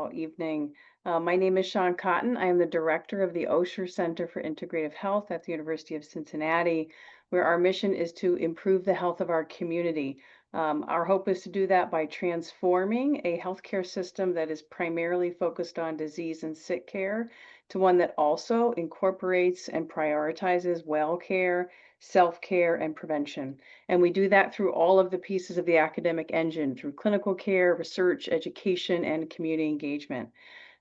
all evening. My name is Shawn Cotton. I am the director of the Osher Center for Integrative Health at the University of Cincinnati, where our mission is to improve the health of our community. Our hope is to do that by transforming a healthcare system that is primarily focused on disease and sick care to one that also incorporates and prioritizes well care, self-care, and prevention. And we do that through all of the pieces of the academic engine, through clinical care, research, education, and community engagement.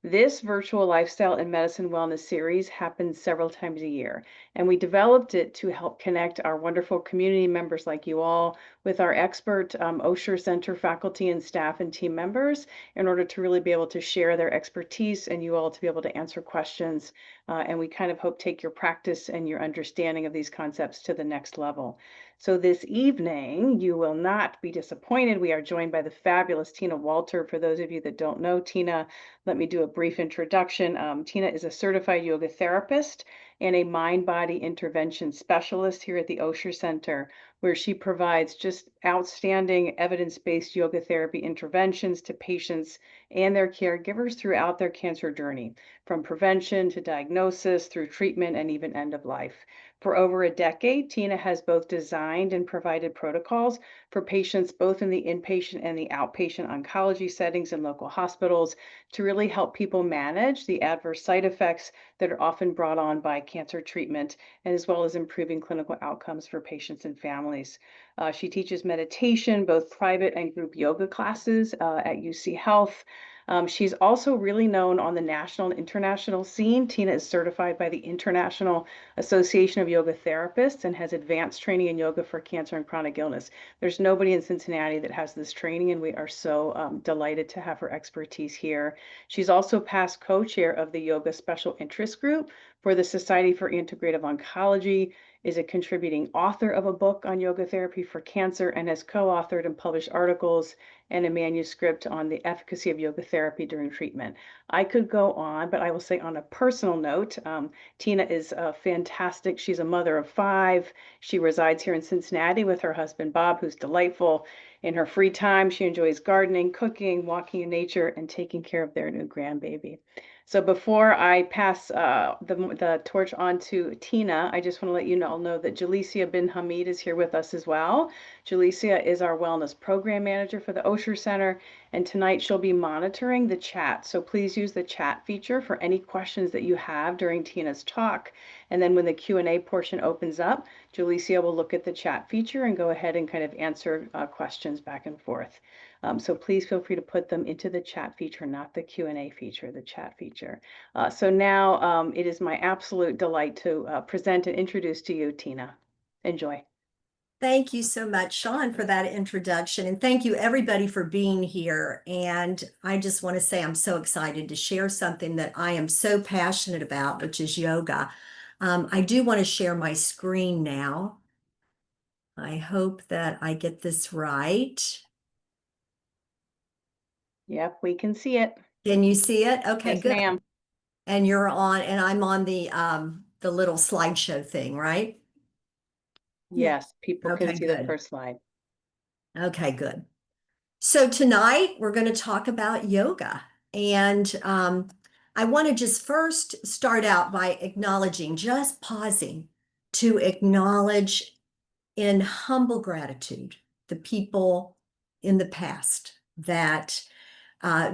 This virtual lifestyle and medicine wellness series happens several times a year, and we developed it to help connect our wonderful community members like you all with our expert Osher Center faculty and staff and team members in order to really be able to share their expertise and you all to be able to answer questions. And we kind of hope take your practice and your understanding of these concepts to the next level. So this evening, you will not be disappointed. We are joined by the fabulous Tina Walter. For those of you that don't know Tina, let me do a brief introduction. Tina is a certified yoga therapist and a mind-body intervention specialist here at the Osher Center, where she provides just outstanding evidence-based yoga therapy interventions to patients and their caregivers throughout their cancer journey, from prevention to diagnosis, through treatment, and even end of life. For over a decade, Tina has both designed and provided protocols for patients both in the inpatient and the outpatient oncology settings in local hospitals to really help people manage the adverse side effects that are often brought on by cancer treatment, and as well as improving clinical outcomes for patients and families. She teaches meditation, both private and group yoga classes at UC Health. She's also really known on the national and international scene. Tina is certified by the International Association of Yoga Therapists and has advanced training in yoga for cancer and chronic illness. There's nobody in Cincinnati that has this training, and we are so delighted to have her expertise here. She's also past co-chair of the Yoga Special Interest Group for the Society for Integrative Oncology, is a contributing author of a book on yoga therapy for cancer, and has co-authored and published articles and a manuscript on the efficacy of yoga therapy during treatment. I could go on, but I will say on a personal note, Tina is fantastic. She's a mother of 5. She resides here in Cincinnati with her husband, Bob, who's delightful. In her free time, she enjoys gardening, cooking, walking in nature, and taking care of their new grandbaby. So before I pass the torch on to Tina, I just want to let you all know that Jalicia bin Hamid is here with us as well. Jalicia is our wellness program manager for the Osher Center, and tonight she'll be monitoring the chat. So please use the chat feature for any questions that you have during Tina's talk. And then when the Q&A portion opens up, Jalicia will look at the chat feature and go ahead and kind of answer questions back and forth. So please feel free to put them into the chat feature, not the Q&A feature, the chat feature. So now it is my absolute delight to present and introduce to you, Tina. Enjoy. Thank you so much, Shawn, for that introduction. And thank you, everybody, for being here. And I just want to say I'm so excited to share something that I am so passionate about, which is yoga. I do want to share my screen now. I hope that I get this right. Yep, we can see it. Can you see it? Okay, yes, good. ma'am. And you're on, and I'm on the little slideshow thing, right? Yes, people Okay, can see the good. first slide. Okay, good. So tonight we're going to talk about yoga. And I want to just first start out by acknowledging, just pausing to acknowledge in humble gratitude the people in the past that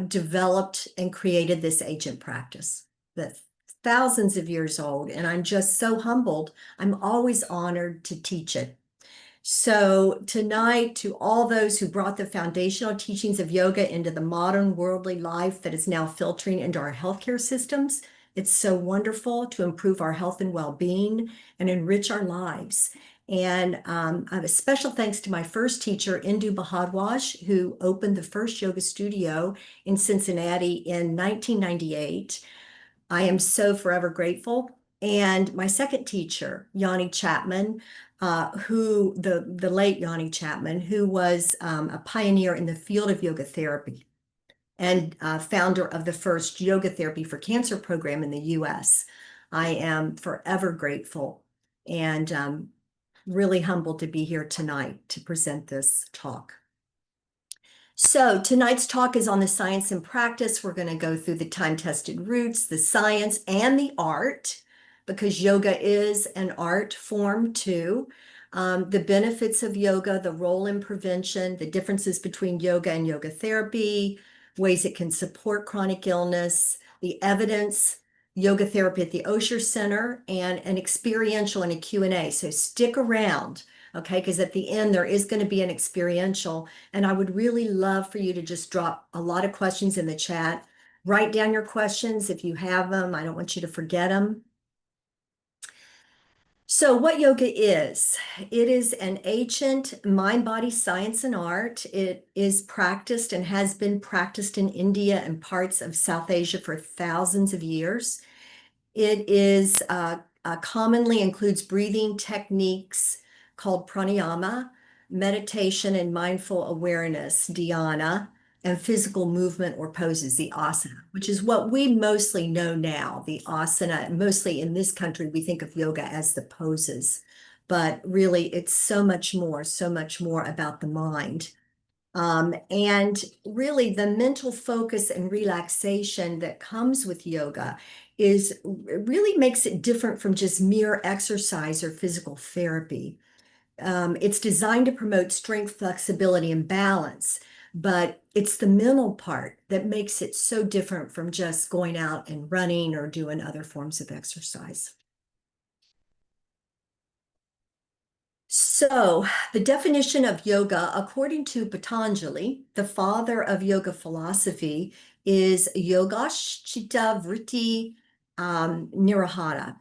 developed and created this ancient practice that's thousands of years old. And I'm just so humbled. I'm always honored to teach it. So tonight, to all those who brought the foundational teachings of yoga into the modern worldly life that is now filtering into our healthcare systems, it's so wonderful to improve our health and well-being and enrich our lives. And I have a special thanks to my first teacher, Indu Bhadwaj, who opened the first yoga studio in Cincinnati in 1998. I am so forever grateful. And my second teacher, Yanni Chapman, who the late Yanni Chapman, who was a pioneer in the field of yoga therapy and founder of the first yoga therapy for cancer program in the US. I am forever grateful and really humbled to be here tonight to present this talk. So tonight's talk is on the science and practice. We're going to go through the time-tested roots, the science, and the art, because yoga is an art form too. The benefits of yoga, the role in prevention, the differences between yoga and yoga therapy, ways it can support chronic illness, the evidence, yoga therapy at the Osher Center, and an experiential and a Q&A. So stick around, okay? Because at the end, there is going to be an experiential. And I would really love for you to just drop a lot of questions in the chat. Write down your questions if you have them. I don't want you to forget them. So what yoga is, it is an ancient mind, body, science, and art. It is practiced and has been practiced in India and parts of South Asia for thousands of years. It is commonly includes breathing techniques called pranayama, meditation and mindful awareness, dhyana, and physical movement or poses, the asana, which is what we mostly know now, the asana. Mostly in this country, we think of yoga as the poses, but really it's so much more about the mind. And really, the mental focus and relaxation that comes with yoga really makes it different from just mere exercise or physical therapy. It's designed to promote strength, flexibility, and balance, but it's the mental part that makes it so different from just going out and running or doing other forms of exercise. So, the definition of yoga, according to Patanjali, the father of yoga philosophy, is Yogashchita Vritti Nirahara.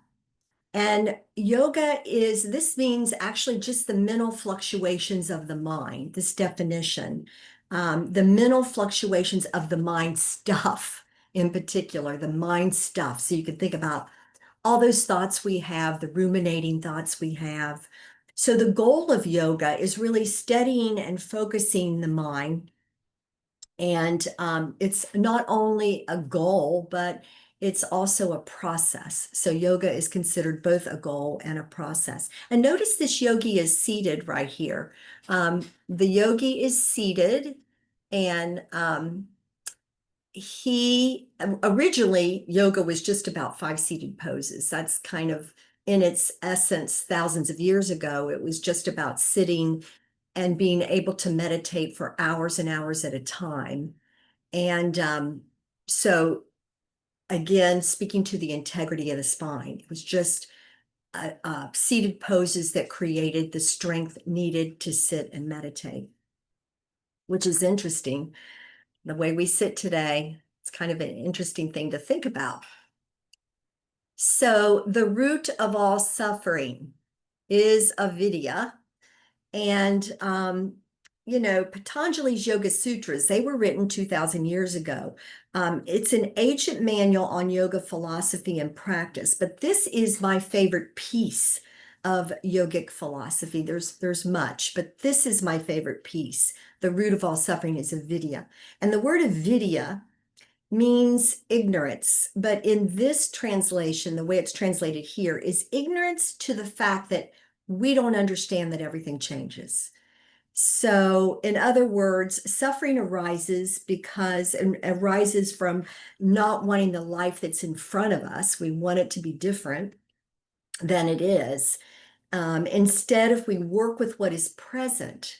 And this means actually just the mental fluctuations of the mind, this definition, the mental fluctuations of the mind stuff in particular, the mind stuff. So you can think about all those thoughts we have, the ruminating thoughts we have. So the goal of yoga is really steadying and focusing the mind. And it's not only a goal, but it's also a process. So yoga is considered both a goal and a process. And notice this yogi is seated right here. The yogi is seated, and he originally yoga was just about five seated poses. That's kind of in its essence, thousands of years ago, it was just about sitting and being able to meditate for hours and hours at a time. And so again, speaking to the integrity of the spine, it was just seated poses that created the strength needed to sit and meditate, which is interesting. The way we sit today, it's kind of an interesting thing to think about. So the root of all suffering is avidya. And, Patanjali's Yoga Sutras, they were written 2000 years ago. It's an ancient manual on yoga philosophy and practice, but this is my favorite piece of yogic philosophy. There's much, but this is my favorite piece. The root of all suffering is avidya. And the word avidya means ignorance, but in this translation, the way it's translated here is ignorance to the fact that we don't understand that everything changes. So, in other words, suffering arises from not wanting the life that's in front of us. We want it to be different than it is. Instead, if we work with what is present,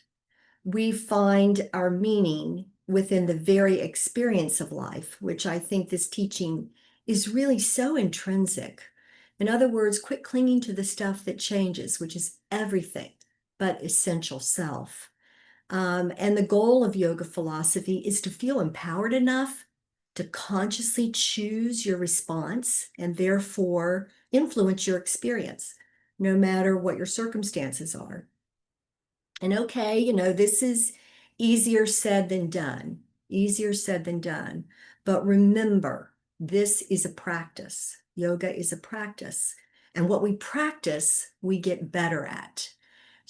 we find our meaning within the very experience of life, which I think this teaching is really so intrinsic. In other words, quit clinging to the stuff that changes, which is everything but essential self. And the goal of yoga philosophy is to feel empowered enough to consciously choose your response and therefore influence your experience, no matter what your circumstances are. And okay, this is easier said than done, easier said than done. But remember, this is a practice. Yoga is a practice. And what we practice, we get better at.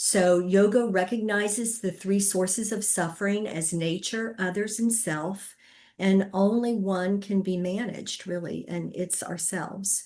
So yoga recognizes the three sources of suffering as nature, others, and self. And only one can be managed, really, and it's ourselves.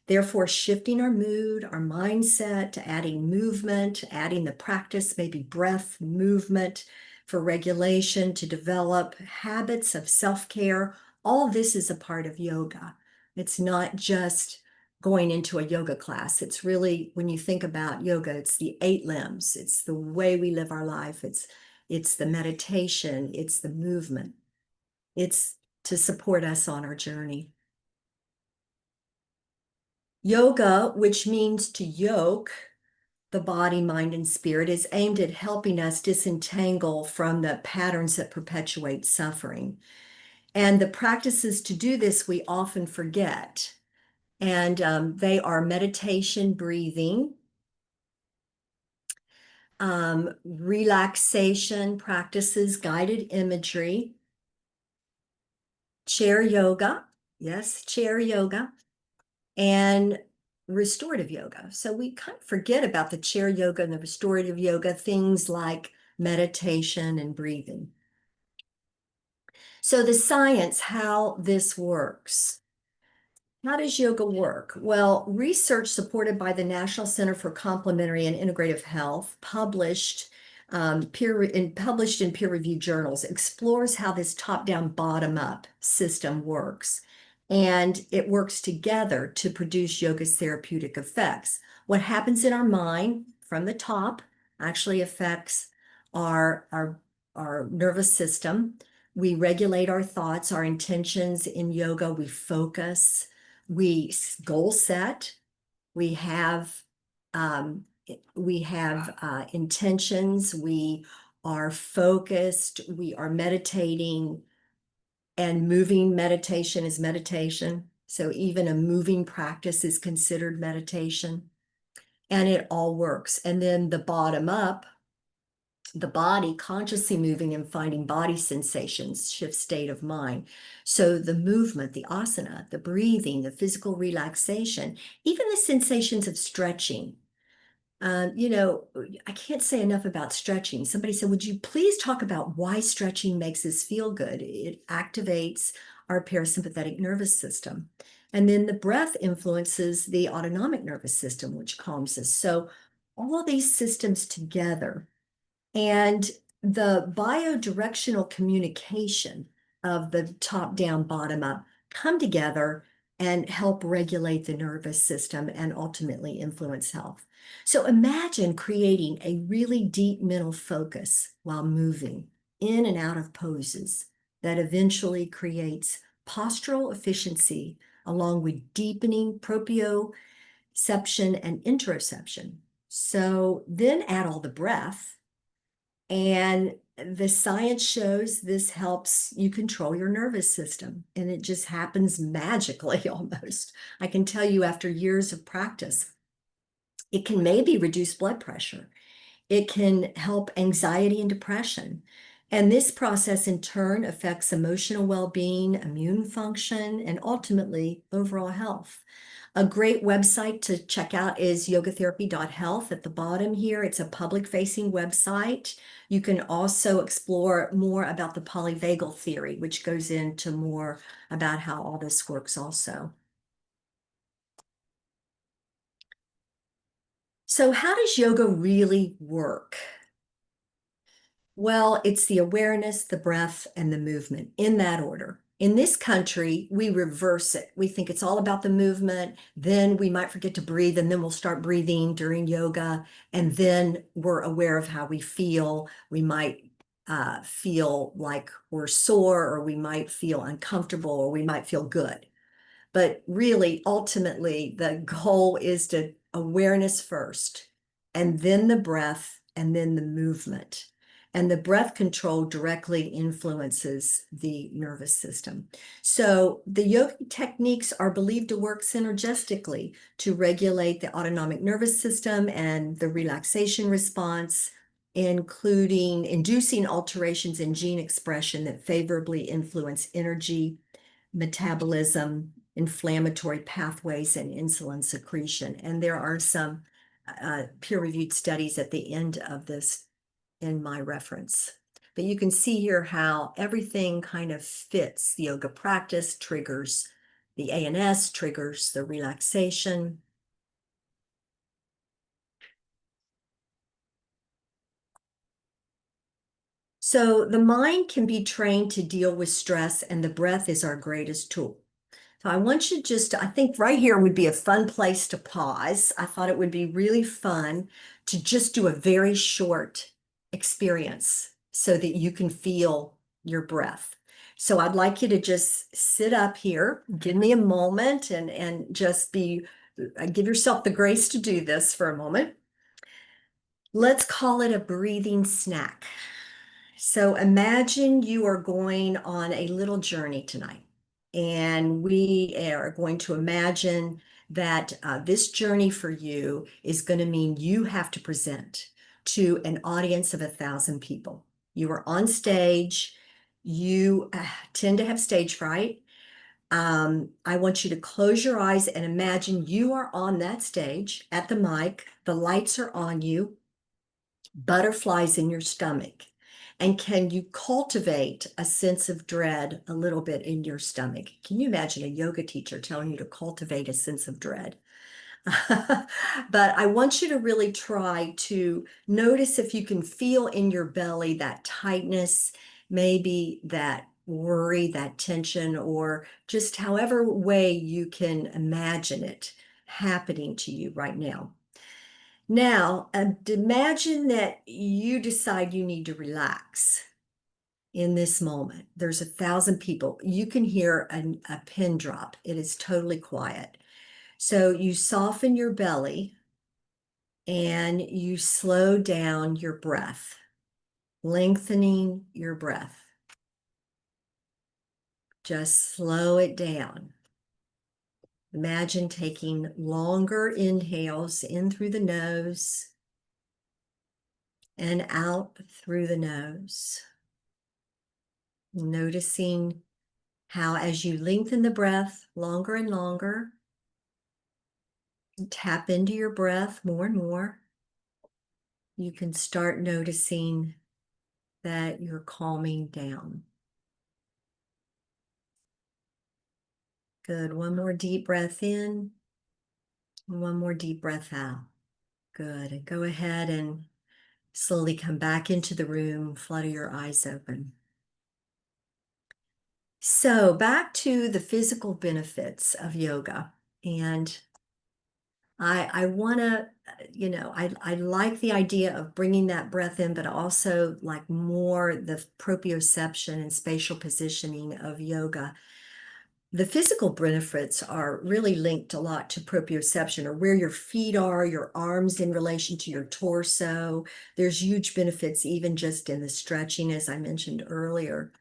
Therefore, shifting our mood, our mindset, to adding movement, adding the practice, maybe breath, movement, for regulation, to develop habits of self-care. All this is a part of yoga. It's not just going into a yoga class. It's really, when you think about yoga, it's the 8 limbs. It's the way we live our life. It's the meditation. It's the movement. It's to support us on our journey. Yoga, which means to yoke the body, mind, and spirit, is aimed at helping us disentangle from the patterns that perpetuate suffering. And the practices to do this, we often forget. And they are meditation, breathing, relaxation practices, guided imagery, chair yoga. Yes, chair yoga. And restorative yoga. So we kind of forget about the chair yoga and the restorative yoga, things like meditation and breathing. So the science, how this works. How does yoga work? Well, research supported by the National Center for Complementary and Integrative Health, published in peer-reviewed journals, explores how this top-down, bottom-up system works. And it works together to produce yoga's therapeutic effects. What happens in our mind from the top actually affects our nervous system. We regulate our thoughts, our intentions in yoga, we focus, we goal set, we have intentions, we are focused, we are meditating, and moving meditation is meditation. So even a moving practice is considered meditation, and it all works. And then the bottom up, the body consciously moving and finding body sensations, shift state of mind. So the movement, the asana, the breathing, the physical relaxation, even the sensations of stretching. You know, I can't say enough about stretching. Somebody said, would you please talk about why stretching makes us feel good? It activates our parasympathetic nervous system. And then the breath influences the autonomic nervous system, which calms us. So all these systems together, and the biodirectional communication of the top down, bottom up come together and help regulate the nervous system and ultimately influence health. So imagine creating a really deep mental focus while moving in and out of poses that eventually creates postural efficiency along with deepening proprioception and interoception. So then add all the breath, and the science shows this helps you control your nervous system, and it just happens magically almost. I can tell you after years of practice, it can maybe reduce blood pressure. It can help anxiety and depression. And this process in turn affects emotional well-being, immune function, and ultimately overall health. A great website to check out is yogatherapy.health at the bottom here. It's a public-facing website. You can also explore more about the polyvagal theory, which goes into more about how all this works also. So how does yoga really work? Well, it's the awareness, the breath, and the movement in that order. In this country, we reverse it. We think it's all about the movement. Then we might forget to breathe, and then we'll start breathing during yoga. And then we're aware of how we feel. We might feel like we're sore, or we might feel uncomfortable, or we might feel good. But really, ultimately, the goal is to awareness first, and then the breath, and then the movement. And the breath control directly influences the nervous system. So the yoga techniques are believed to work synergistically to regulate the autonomic nervous system and the relaxation response, including inducing alterations in gene expression that favorably influence energy, metabolism, inflammatory pathways, and insulin secretion. And there are some peer-reviewed studies at the end of this in my reference. But you can see here how everything kind of fits. The yoga practice triggers the ANS, triggers the relaxation. So the mind can be trained to deal with stress, and the breath is our greatest tool. So I want you just, I think right here would be a fun place to pause. I thought it would be really fun to just do a very short experience so that you can feel your breath. So I'd like you to just sit up here, give me a moment and just give yourself the grace to do this for a moment. Let's call it a breathing snack. So imagine you are going on a little journey tonight, and we are going to imagine that this journey for you is going to mean you have to present to an audience of 1,000 people. You are on stage. You tend to have stage fright. I want you to close your eyes and imagine you are on that stage at the mic. The lights are on you, butterflies in your stomach. And can you cultivate a sense of dread a little bit in your stomach? Can you imagine a yoga teacher telling you to cultivate a sense of dread? But I want you to really try to notice if you can feel in your belly that tightness, maybe that worry, that tension, or just however way you can imagine it happening to you right now. Now, imagine that you decide you need to relax in this moment. There's 1,000 people. You can hear a pin drop. It is totally quiet. So you soften your belly and you slow down your breath, lengthening your breath. Just slow it down. Imagine taking longer inhales in through the nose and out through the nose. Noticing how, as you lengthen the breath longer and longer, tap into your breath more and more, you can start noticing that you're calming down. Good. One more deep breath in, and one more deep breath out. Good. And go ahead and slowly come back into the room, flutter your eyes open. So, back to the physical benefits of yoga. And I want to, I like the idea of bringing that breath in, but also like more the proprioception and spatial positioning of yoga. The physical benefits are really linked a lot to proprioception, or where your feet are, your arms in relation to your torso. There's huge benefits even just in the stretching, as I mentioned earlier.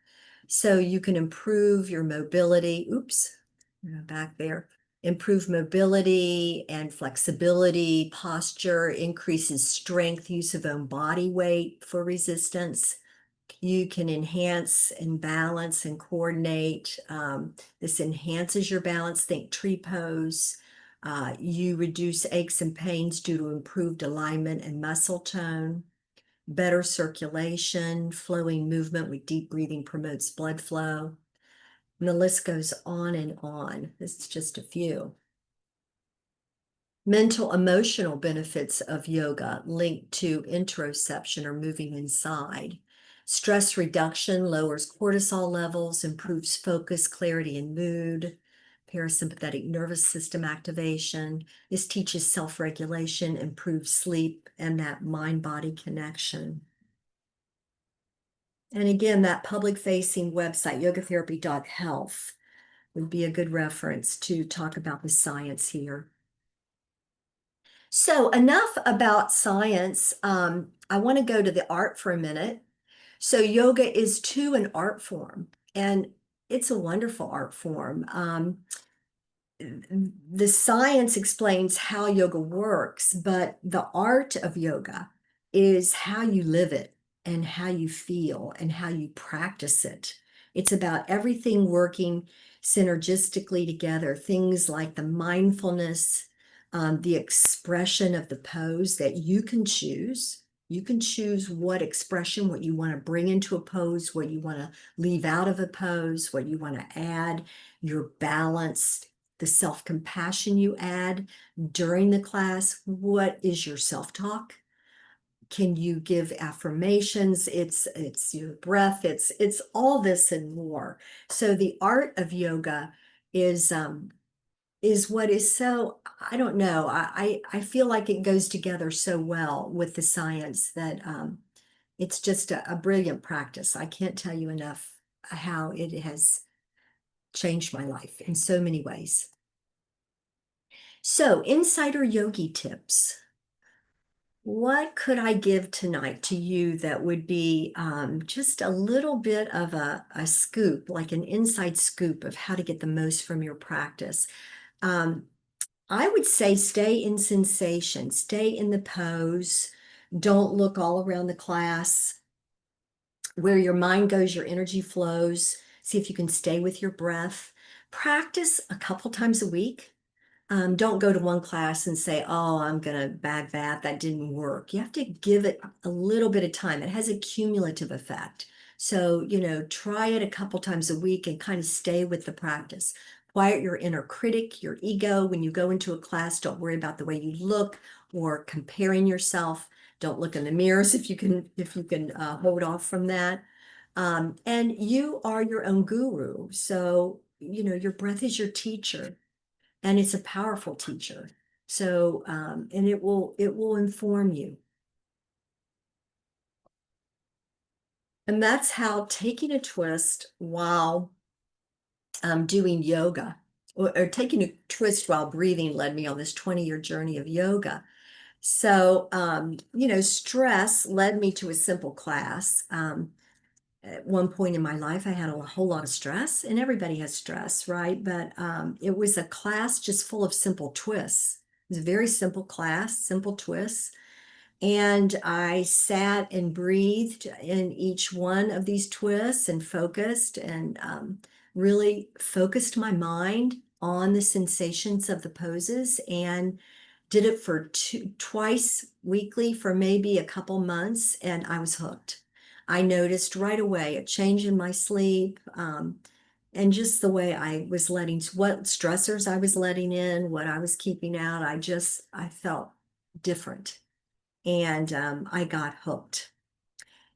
So you can improve your mobility. Oops, back there. Improve mobility and flexibility, posture, increases strength, use of own body weight for resistance. You can enhance and balance and coordinate. This enhances your balance. Think tree pose. You reduce aches and pains due to improved alignment and muscle tone. Better circulation, flowing movement with deep breathing promotes blood flow. And the list goes on and on. This is just a few. Mental emotional benefits of yoga linked to interoception or moving inside. Stress reduction lowers cortisol levels, improves focus, clarity, and mood. Parasympathetic nervous system activation. This teaches self-regulation, improves sleep, and that mind-body connection. And again, that public-facing website, yogatherapy.health, would be a good reference to talk about the science here. So enough about science. I want to go to the art for a minute. So yoga is too an art form, and it's a wonderful art form. The science explains how yoga works, but the art of yoga is how you live it and how you feel and how you practice it. It's about everything working synergistically together, things like the mindfulness, the expression of the pose that you can choose. You can choose what expression, what you want to bring into a pose, what you want to leave out of a pose, what you want to add, your balance, the self-compassion you add during the class. What is your self-talk? Can you give affirmations? It's your breath. It's all this and more. So the art of yoga is what is so, I don't know. I feel like it goes together so well with the science that it's just a brilliant practice. I can't tell you enough how it has changed my life in so many ways. So, insider yogi tips. What could I give tonight to you that would be just a little bit of a scoop, like an inside scoop of how to get the most from your practice? Um, I would say stay in sensation, stay in the pose. Don't look all around the class. Where your mind goes, your energy flows. See if you can stay with your breath. Practice a couple times a week. Don't go to one class and say, oh, I'm going to bag that. That didn't work. You have to give it a little bit of time. It has a cumulative effect. So, try it a couple times a week and kind of stay with the practice. Quiet your inner critic, your ego. When you go into a class, don't worry about the way you look or comparing yourself. Don't look in the mirrors if you can hold off from that. And you are your own guru. So, your breath is your teacher and it's a powerful teacher. So, and it will inform you. And that's how taking a twist while doing yoga or taking a twist while breathing led me on this 20-year journey of yoga. So, stress led me to a simple class. At one point in my life, I had a whole lot of stress, and everybody has stress, right? But it was a class just full of simple twists. It was a very simple class, simple twists. And I sat and breathed in each one of these twists and focused and really focused my mind on the sensations of the poses and did it for twice weekly for maybe a couple months, and I was hooked. I noticed right away a change in my sleep, and just the way I was what stressors I was letting in, what I was keeping out. I felt different, and I got hooked.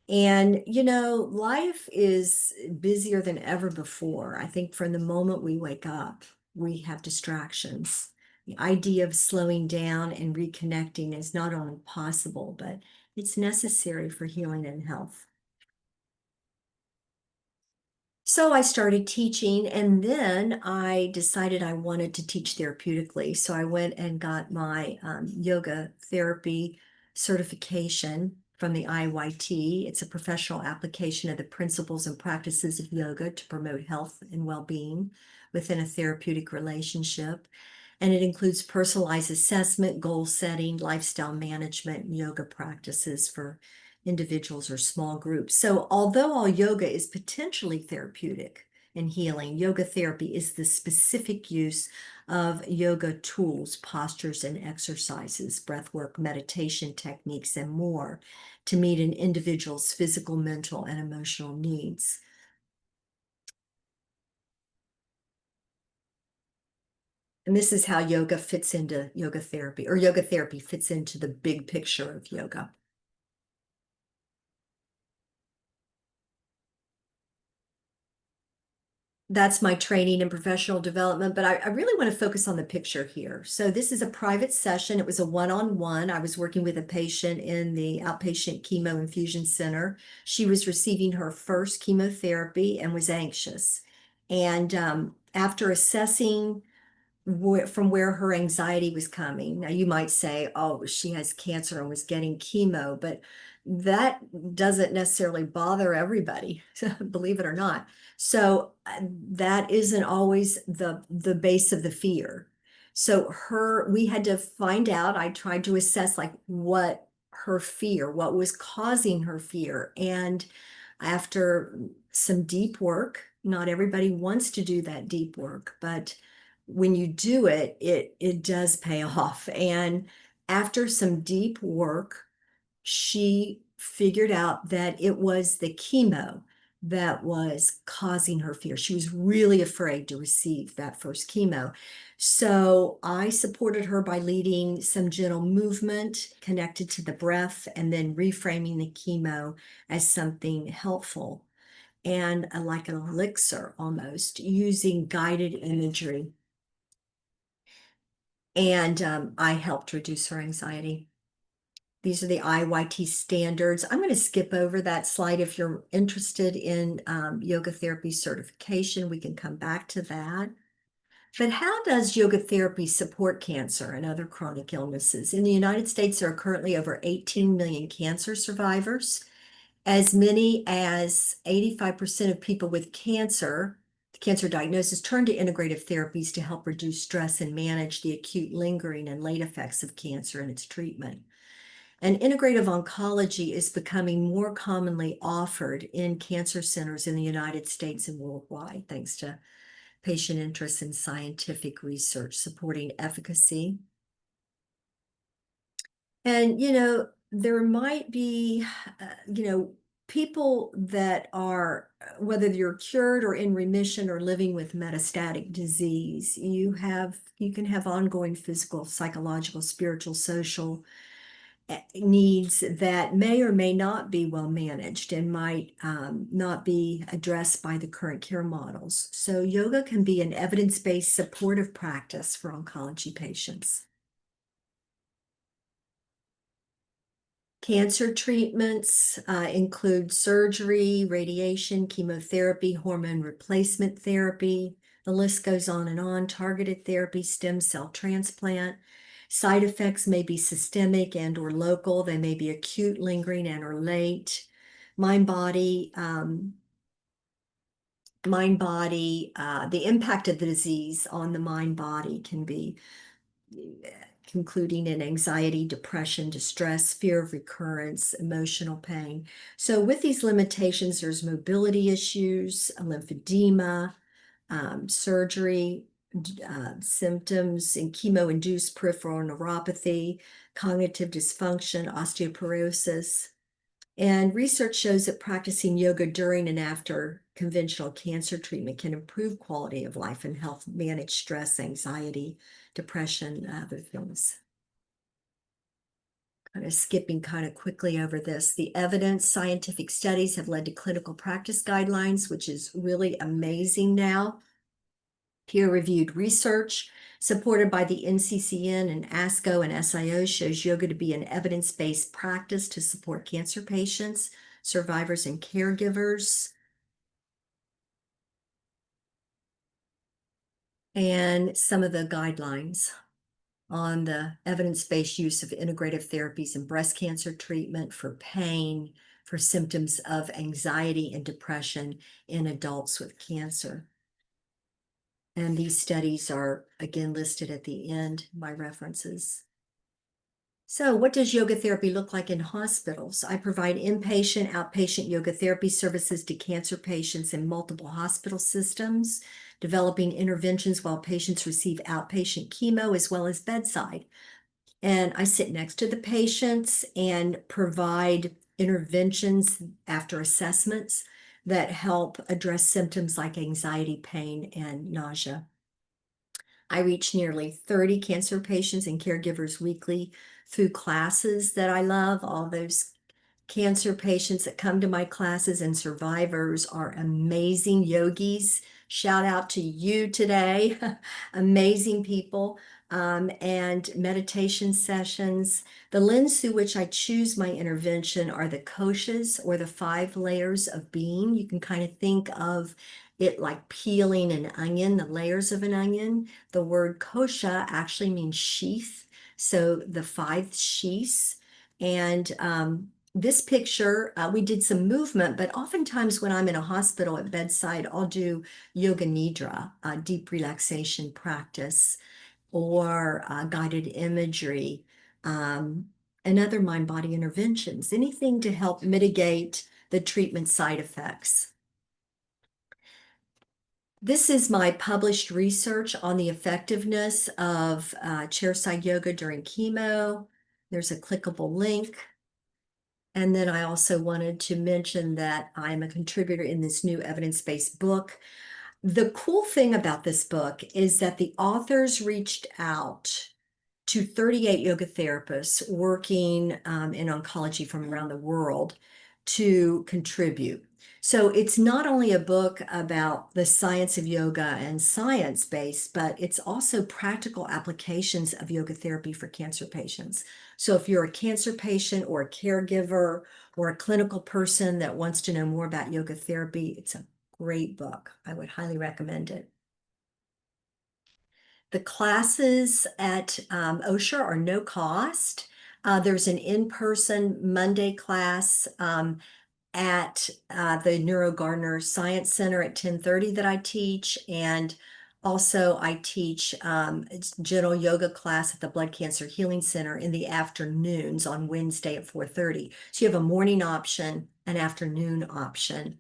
And, life is busier than ever before. I think from the moment we wake up, we have distractions. The idea of slowing down and reconnecting is not only possible, but it's necessary for healing and health. So I started teaching, and then I decided I wanted to teach therapeutically. So I went and got my yoga therapy certification from the IYT. It's a professional application of the principles and practices of yoga to promote health and well-being within a therapeutic relationship. And it includes personalized assessment, goal setting, lifestyle management, and yoga practices for individuals or small groups. So, although all yoga is potentially therapeutic and healing, yoga therapy is the specific use of yoga tools, postures, and exercises, breathwork, meditation techniques, and more to meet an individual's physical, mental, and emotional needs. And this is how yoga fits into yoga therapy, or yoga therapy fits into the big picture of yoga. That's my training and professional development, but I really want to focus on the picture here. So this is a private session. It was a one-on-one. I was working with a patient in the outpatient chemo infusion center. She was receiving her first chemotherapy and was anxious. And after assessing from where her anxiety was coming. Now, you might say, oh, she has cancer and was getting chemo, but that doesn't necessarily bother everybody, believe it or not. So that isn't always the base of the fear. So we had to find out, I tried to assess like what her fear, what was causing her fear. And after some deep work, not everybody wants to do that deep work, but when you do it, it does pay off. And after some deep work, she figured out that it was the chemo that was causing her fear. She was really afraid to receive that first chemo. So I supported her by leading some gentle movement connected to the breath and then reframing the chemo as something helpful and like an elixir almost, using guided imagery. And I helped reduce her anxiety. These are the IYT standards. I'm going to skip over that slide. If you're interested in yoga therapy certification, we can come back to that. But how does yoga therapy support cancer and other chronic illnesses? In the United States, there are currently over 18 million cancer survivors. As many as 85% of people with cancer diagnosis turn to integrative therapies to help reduce stress and manage the acute, lingering, and late effects of cancer and its treatment. And integrative oncology is becoming more commonly offered in cancer centers in the United States and worldwide, thanks to patient interest in scientific research supporting efficacy. And, there might be, people that are, whether you're cured or in remission or living with metastatic disease, you can have ongoing physical, psychological, spiritual, social needs that may or may not be well managed and might not be addressed by the current care models. So yoga can be an evidence-based supportive practice for oncology patients. Cancer treatments include surgery, radiation, chemotherapy, hormone replacement therapy. The list goes on and on. Targeted therapy, stem cell transplant. Side effects may be systemic and or local. They may be acute, lingering, and or late. Mind-body, the impact of the disease on the mind-body can be concluding in anxiety, depression, distress, fear of recurrence, emotional pain. So with these limitations, there's mobility issues, lymphedema, surgery, symptoms in chemo-induced peripheral neuropathy, cognitive dysfunction, osteoporosis. And research shows that practicing yoga during and after conventional cancer treatment can improve quality of life and help manage stress, anxiety, depression, other things. Kind of skipping kind of quickly over this. The evidence, scientific studies have led to clinical practice guidelines, which is really amazing now. Peer-reviewed research supported by the NCCN and ASCO and SIO shows yoga to be an evidence-based practice to support cancer patients, survivors, and caregivers. And some of the guidelines on the evidence-based use of integrative therapies in breast cancer treatment for pain, for symptoms of anxiety and depression in adults with cancer. And these studies are again listed at the end, my references. So what does yoga therapy look like in hospitals? I provide inpatient, outpatient yoga therapy services to cancer patients in multiple hospital systems, developing interventions while patients receive outpatient chemo as well as bedside. And I sit next to the patients and provide interventions after assessments that help address symptoms like anxiety, pain, and nausea. I reach nearly 30 cancer patients and caregivers weekly through classes that I love. All those cancer patients that come to my classes and survivors are amazing yogis. Shout out to you today. Amazing people. And meditation sessions. The lens through which I choose my intervention are the koshas, or the 5 layers of being. You can kind of think of it like peeling an onion, the layers of an onion. The word kosha actually means sheath. So the 5 sheaths. And this picture, we did some movement, but oftentimes when I'm in a hospital at bedside, I'll do yoga nidra, deep relaxation practice, or guided imagery, and other mind-body interventions, anything to help mitigate the treatment side effects. This is my published research on the effectiveness of chairside yoga during chemo. There's a clickable link. And then I also wanted to mention that I'm a contributor in this new evidence-based book. The cool thing about this book is that the authors reached out to 38 yoga therapists working in oncology from around the world to contribute. So it's not only a book about the science of yoga and science based, but it's also practical applications of yoga therapy for cancer patients. So if you're a cancer patient or a caregiver or a clinical person that wants to know more about yoga therapy, it's a great book. I would highly recommend it. The classes at Osher are no cost. There's an in-person Monday class at the Neuro Gardner Science Center at 10:30 that I teach. And also I teach it's gentle yoga class at the Blood Cancer Healing Center in the afternoons on Wednesday at 4:30. So you have a morning option, an afternoon option.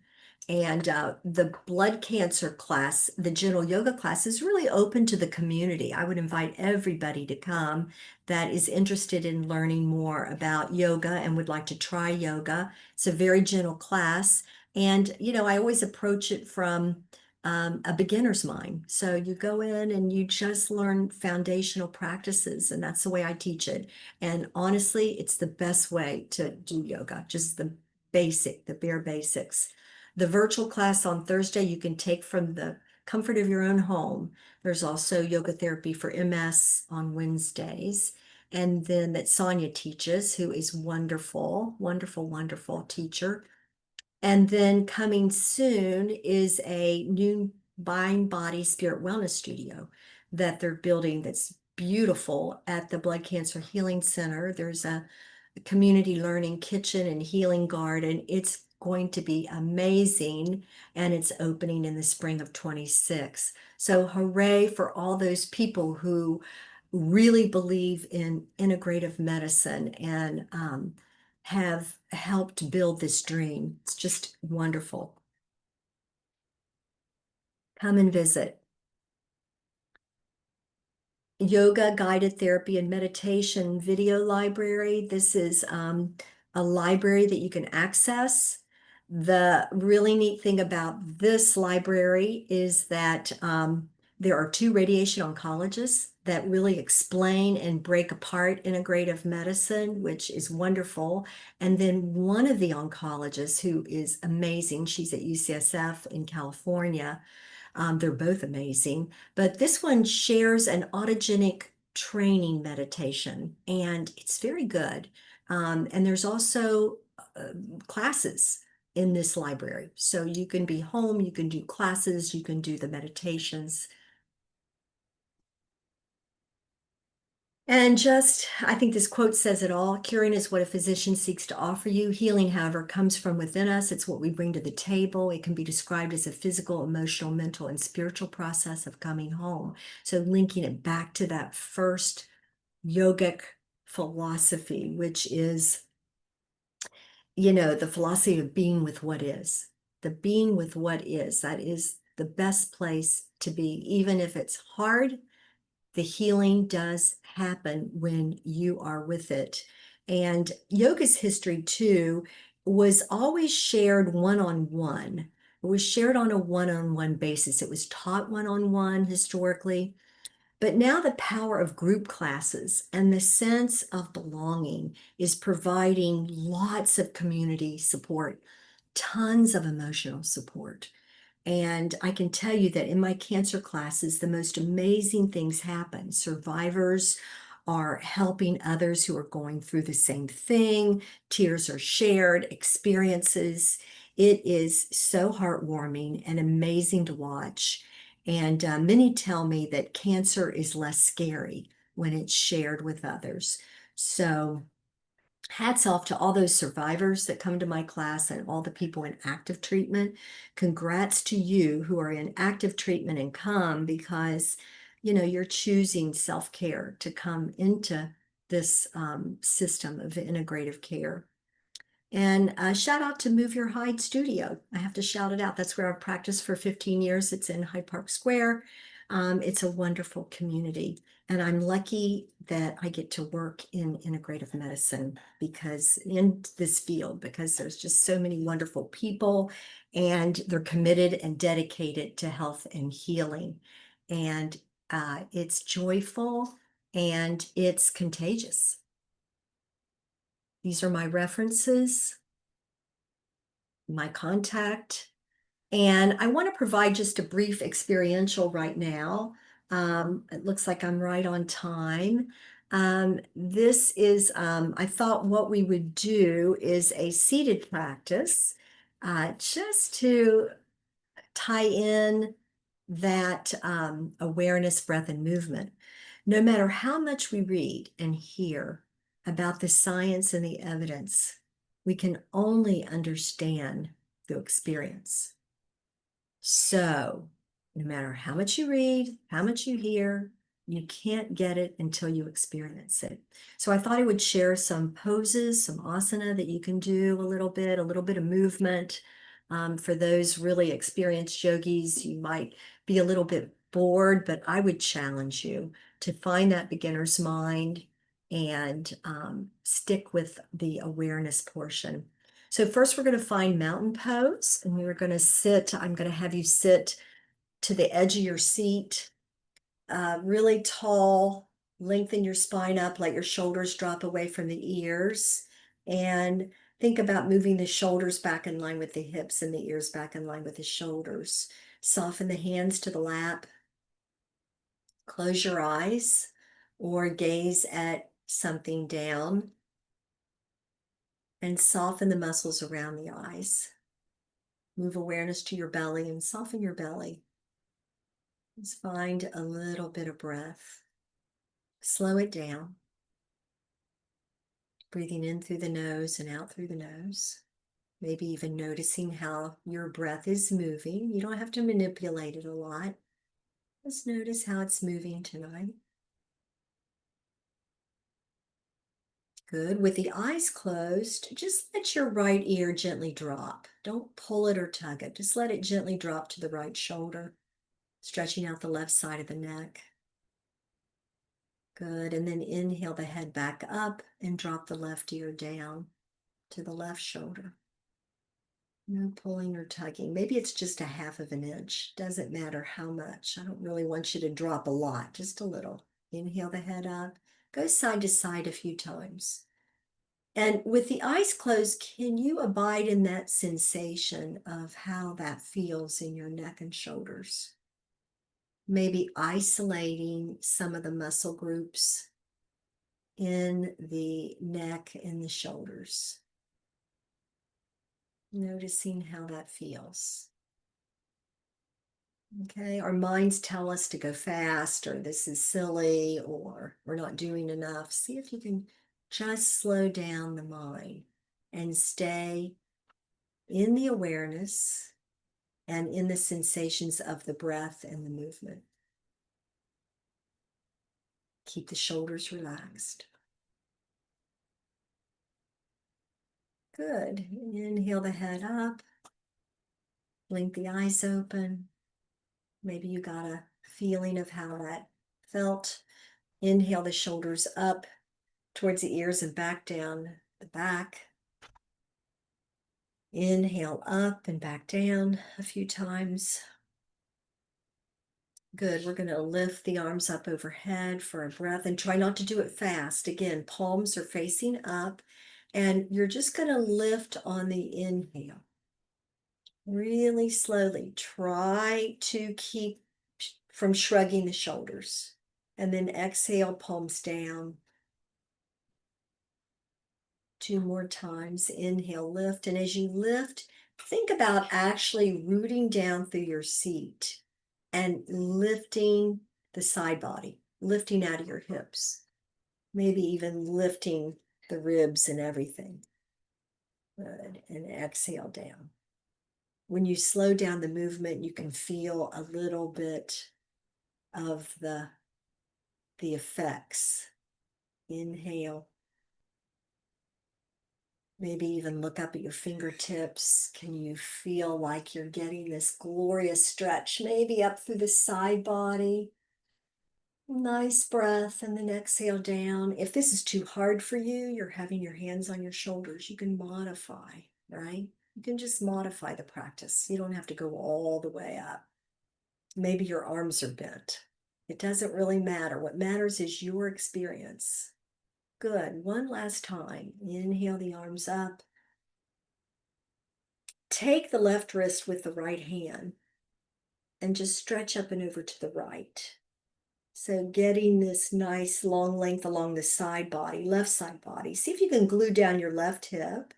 And the blood cancer class, the gentle yoga class, is really open to the community. I would invite everybody to come that is interested in learning more about yoga and would like to try yoga. It's a very gentle class. And, I always approach it from a beginner's mind. So you go in and you just learn foundational practices, and that's the way I teach it. And honestly, it's the best way to do yoga, just the bare basics. The virtual class on Thursday you can take from the comfort of your own home. There's also yoga therapy for MS on Wednesdays. And then that Sonia teaches, who is wonderful, wonderful, wonderful teacher. And then coming soon is a new mind, body, spirit wellness studio that they're building that's beautiful at the Blood Cancer Healing Center. There's a community learning kitchen and healing garden. It's going to be amazing, and it's opening in the spring of 26. So hooray for all those people who really believe in integrative medicine and have helped build this dream. It's just wonderful. Come and visit. Yoga, guided therapy, and meditation video library. This is a library that you can access. The really neat thing about this library is that there are two radiation oncologists that really explain and break apart integrative medicine, which is wonderful. And then one of the oncologists who is amazing, she's at UCSF in California. They're both amazing, but this one shares an autogenic training meditation, and it's very good. And there's also classes in this library. So you can be home, you can do classes, you can do the meditations. And just, I think this quote says it all. Curing is what a physician seeks to offer you. Healing, however, comes from within us. It's what we bring to the table. It can be described as a physical, emotional, mental, and spiritual process of coming home. So linking it back to that first yogic philosophy, which is, the philosophy of being with what is. The being with what is. That is the best place to be, even if it's hard. The healing does happen when you are with it. And yoga's history, too, was always shared one-on-one. It was shared on a one-on-one basis. It was taught one-on-one historically. But now the power of group classes and the sense of belonging is providing lots of community support, tons of emotional support. And I can tell you that in my cancer classes, the most amazing things happen. Survivors are helping others who are going through the same thing. Tears are shared, experiences. It is so heartwarming and amazing to watch. And many tell me that cancer is less scary when it's shared with others. So hats off to all those survivors that come to my class and all the people in active treatment. Congrats to you who are in active treatment and come, because you're choosing self-care to come into this system of integrative care. And shout out to Move Your Hide Studio. I have to shout it out. That's where I've practiced for 15 years. It's in Hyde Park Square. It's a wonderful community. And I'm lucky that I get to work in integrative medicine because in this field, because there's just so many wonderful people and they're committed and dedicated to health and healing. And it's joyful and it's contagious. These are my references, my contact. And I want to provide just a brief experiential right now. It looks like I'm right on time. This is, I thought what we would do is a seated practice, just to tie in that awareness, breath, and movement. No matter how much we read and hear about the science and the evidence, we can only understand through experience. So, no matter how much you read, how much you hear, you can't get it until you experience it. So I thought I would share some poses, some asana that you can do a little bit of movement. For those really experienced yogis, you might be a little bit bored, but I would challenge you to find that beginner's mind and stick with the awareness portion. So first we're going to find mountain pose and we're going to sit. I'm going to have you sit to the edge of your seat, really tall, lengthen your spine up, let your shoulders drop away from the ears, and think about moving the shoulders back in line with the hips and the ears back in line with the shoulders. Soften the hands to the lap. Close your eyes or gaze at something down and soften the muscles around the eyes. Move awareness to your belly and soften your belly. Just find a little bit of breath. Slow it down. Breathing in through the nose and out through the nose. Maybe even noticing how your breath is moving. You don't have to manipulate it a lot. Just notice how it's moving tonight. Good. With the eyes closed, just let your right ear gently drop. Don't pull it or tug it. Just let it gently drop to the right shoulder, stretching out the left side of the neck. Good. And then inhale the head back up and drop the left ear down to the left shoulder. No pulling or tugging. Maybe it's just a half of an inch. Doesn't matter how much. I don't really want you to drop a lot, just a little. Inhale the head up. Go side to side a few times. And with the eyes closed, can you abide in that sensation of how that feels in your neck and shoulders? Maybe isolating some of the muscle groups in the neck and the shoulders. Noticing how that feels. Okay, our minds tell us to go fast, or this is silly, or we're not doing enough. See if you can just slow down the mind and stay in the awareness and in the sensations of the breath and the movement. Keep the shoulders relaxed. Good. Inhale the head up. Blink the eyes open. Maybe you got a feeling of how that felt. Inhale the shoulders up towards the ears and back down the back. Inhale up and back down a few times. Good. We're going to lift the arms up overhead for a breath and try not to do it fast. Again, palms are facing up and you're just going to lift on the inhale. Really slowly. Try to keep from shrugging the shoulders. And then exhale, palms down. 2 more times. Inhale, lift. And as you lift, think about actually rooting down through your seat and lifting the side body, lifting out of your hips, maybe even lifting the ribs and everything. Good. And exhale down. When you slow down the movement, you can feel a little bit of the effects. Inhale. Maybe even look up at your fingertips. Can you feel like you're getting this glorious stretch, maybe up through the side body? Nice breath, and then exhale down. If this is too hard for you, you're having your hands on your shoulders, you can modify, right? You can just modify the practice. You don't have to go all the way up. Maybe your arms are bent. It doesn't really matter. What matters is your experience. Good. One last time. Inhale the arms up. Take the left wrist with the right hand and just stretch up and over to the right. So getting this nice long length along the side body, left side body. See if you can glue down your left hip.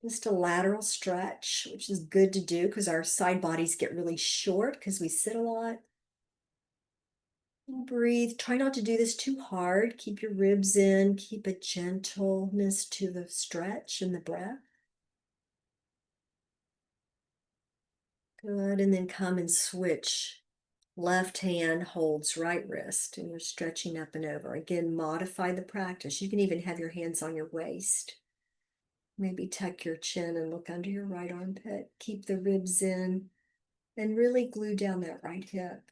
Just a lateral stretch, which is good to do because our side bodies get really short because we sit a lot. And breathe. Try not to do this too hard. Keep your ribs in. Keep a gentleness to the stretch and the breath. Good. And then come and switch. Left hand holds right wrist and you're stretching up and over. Again, modify the practice. You can even have your hands on your waist. Maybe tuck your chin and look under your right armpit. Keep the ribs in and really glue down that right hip.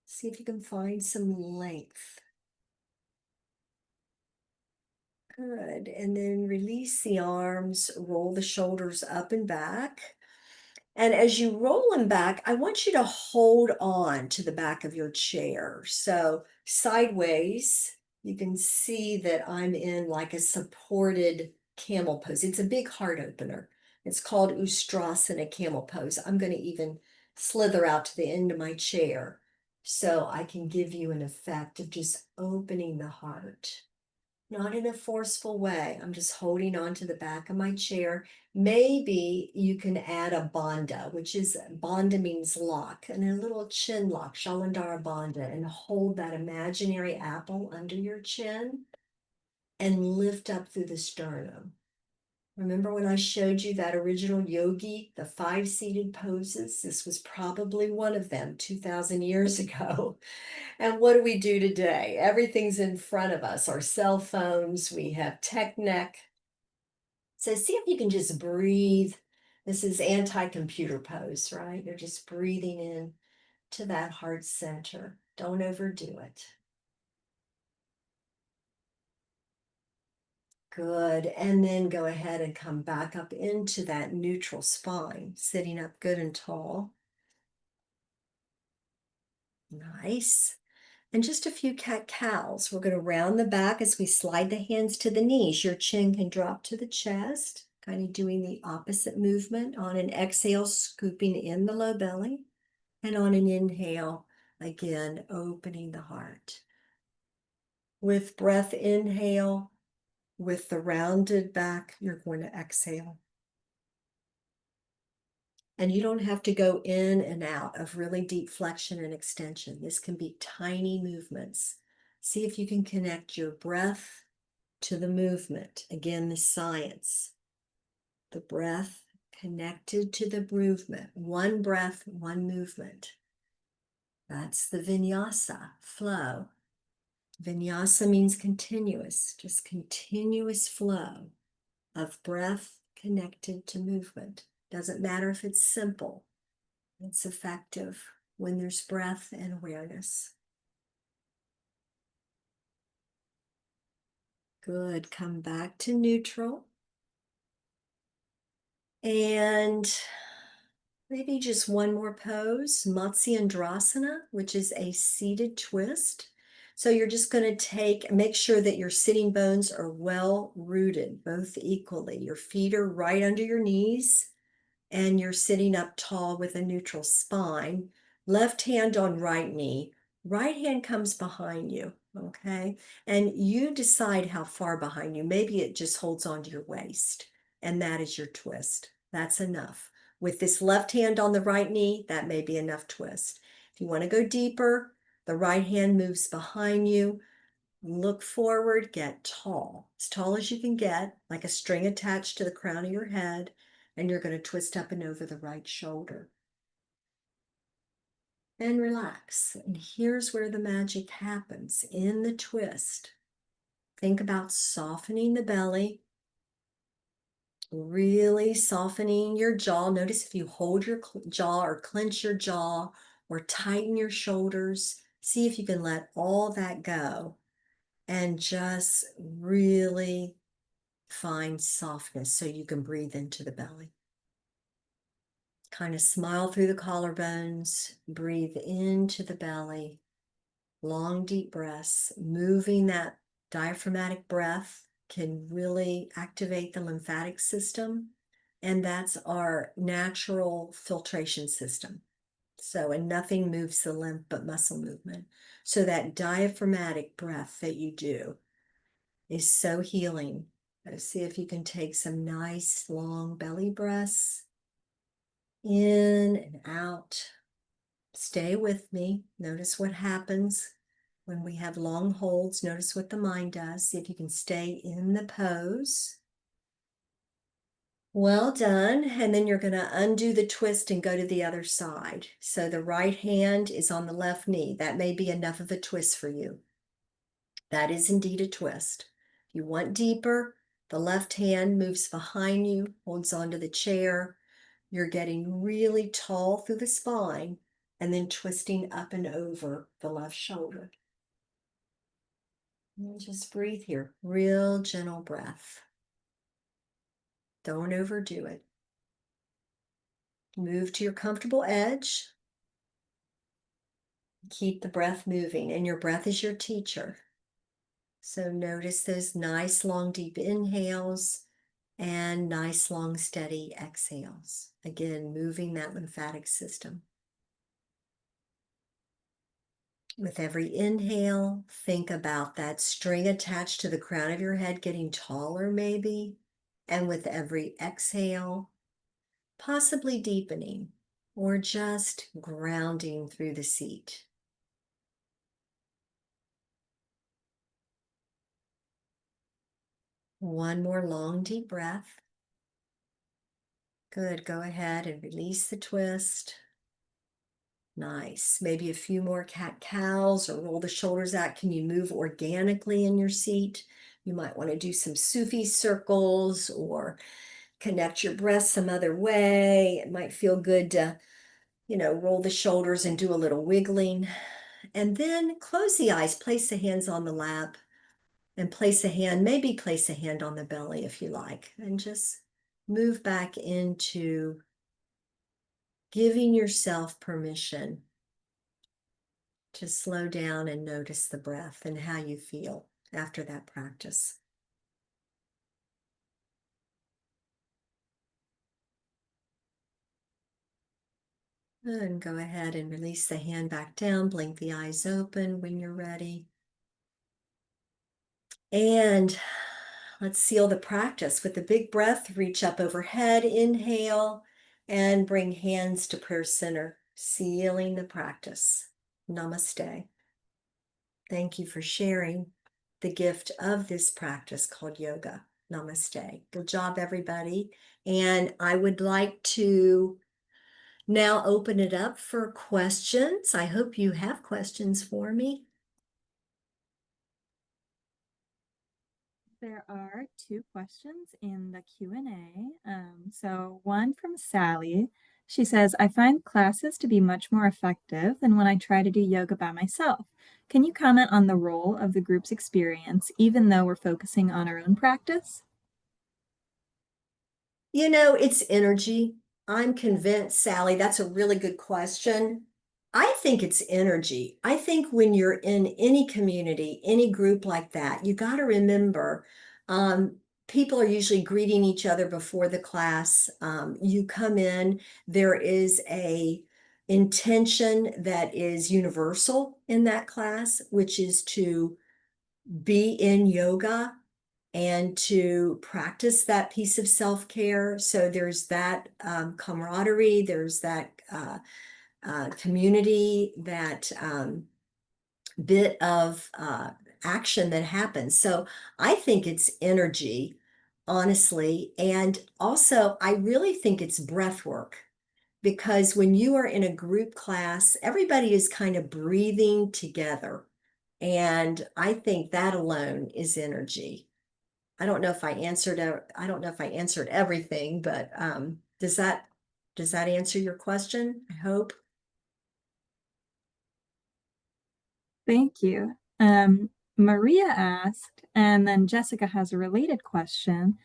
See if you can find some length. Good. And then release the arms, roll the shoulders up and back. And as you roll them back, I want you to hold on to the back of your chair. So sideways, you can see that I'm in like a supported camel pose. It's a big heart opener. It's called Ustrasana camel pose. I'm going to even slither out to the end of my chair so I can give you an effect of just opening the heart. Not in a forceful way. I'm just holding on to the back of my chair. Maybe you can add a bandha, which is bandha means lock, and a little chin lock, Shalandhara bandha, and hold that imaginary apple under your chin and lift up through the sternum. Remember when I showed you that original yogi, the 5-seated poses? This was probably one of them 2,000 years ago. And what do we do today? Everything's in front of us, our cell phones, we have tech neck. So see if you can just breathe. This is anti-computer pose, right? You're just breathing in to that heart center. Don't overdo it. Good. And then go ahead and come back up into that neutral spine, sitting up good and tall. Nice. And just a few cat-cows. We're going to round the back as we slide the hands to the knees. Your chin can drop to the chest, kind of doing the opposite movement. On an exhale, scooping in the low belly. And on an inhale, again, opening the heart. With breath, inhale. With the rounded back, you're going to exhale. And you don't have to go in and out of really deep flexion and extension. This can be tiny movements. See if you can connect your breath to the movement. Again, the science. The breath connected to the movement. One breath, one movement. That's the vinyasa, flow. Vinyasa means continuous, just continuous flow of breath connected to movement. Doesn't matter if it's simple. It's effective when there's breath and awareness. Good. Come back to neutral. And maybe just one more pose, Matsyendrasana, which is a seated twist. So you're just going to make sure that your sitting bones are well rooted, both equally. Your feet are right under your knees and you're sitting up tall with a neutral spine. Left hand on right knee. Right hand comes behind you, okay? And you decide how far behind you. Maybe it just holds onto your waist, and that is your twist. That's enough. With this left hand on the right knee, that may be enough twist. If you want to go deeper, the right hand moves behind you. Look forward, get tall, as tall as you can get, like a string attached to the crown of your head, and you're going to twist up and over the right shoulder. And relax. And here's where the magic happens in the twist. Think about softening the belly, really softening your jaw. Notice if you hold your jaw or clench your jaw or tighten your shoulders, see if you can let all that go and just really find softness so you can breathe into the belly. Kind of smile through the collarbones, breathe into the belly, long, deep breaths, moving that diaphragmatic breath can really activate the lymphatic system. And that's our natural filtration system. So, and nothing moves the lymph but muscle movement. So that diaphragmatic breath that you do is so healing. Let's see if you can take some nice long belly breaths in and out. Stay with me. Notice what happens when we have long holds. Notice what the mind does. See if you can stay in the pose. Well done. And then you're going to undo the twist and go to the other side. So the right hand is on the left knee. That may be enough of a twist for you. That is indeed a twist. If you want deeper, the left hand moves behind you, holds onto the chair. You're getting really tall through the spine and then twisting up and over the left shoulder. And just breathe here. Real gentle breath. Don't overdo it. Move to your comfortable edge. Keep the breath moving, and your breath is your teacher. So notice those nice, long, deep inhales and nice, long, steady exhales. Again, moving that lymphatic system. With every inhale, think about that string attached to the crown of your head getting taller, maybe. And with every exhale, possibly deepening or just grounding through the seat. One more long, deep breath. Good. Go ahead and release the twist. Nice. Maybe a few more cat-cows or roll the shoulders out. Can you move organically in your seat? You might want to do some Sufi circles or connect your breath some other way. It might feel good to, roll the shoulders and do a little wiggling. And then close the eyes, place the hands on the lap, and maybe place a hand on the belly if you like, and just move back into giving yourself permission to slow down and notice the breath and how you feel after that practice. And go ahead and release the hand back down, blink the eyes open when you're ready. And let's seal the practice with a big breath. Reach up overhead, inhale, and bring hands to prayer center, sealing the practice. Namaste. Thank you for sharing the gift of this practice called yoga. Namaste. Good job, everybody. And I would like to now open it up for questions. I hope you have questions for me. There are two questions in the Q&A. So one from Sally. She says, I find classes to be much more effective than when I try to do yoga by myself. Can you comment on the role of the group's experience, even though we're focusing on our own practice? It's energy. I'm convinced, Sally, that's a really good question. I think it's energy. I think when you're in any community, any group like that, you got to remember people are usually greeting each other before the class. You come in, there is a intention that is universal in that class, which is to be in yoga and to practice that piece of self-care. So there's that camaraderie, there's that community, that bit of action that happens. So I think it's energy, honestly. And also, I really think it's breath work because when you are in a group class, everybody is kind of breathing together. And I think that alone is energy. I don't know if I answered, I don't know if I answered everything, but does that answer your question? I hope. Thank you. Maria asked, and then Jessica has a related question.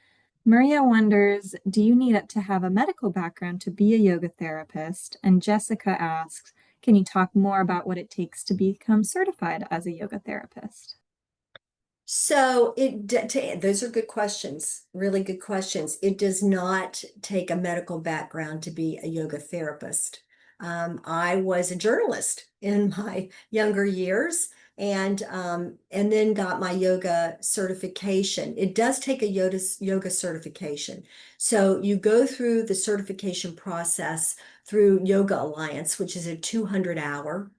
Maria wonders, do you need it to have a medical background to be a yoga therapist? And Jessica asks, can you talk more about what it takes to become certified as a yoga therapist? So those are good questions, really good questions. It does not take a medical background to be a yoga therapist. I was a journalist in my younger years and then got my yoga certification. It does take a yoga certification. So you go through the certification process through Yoga Alliance, which is a 200-hour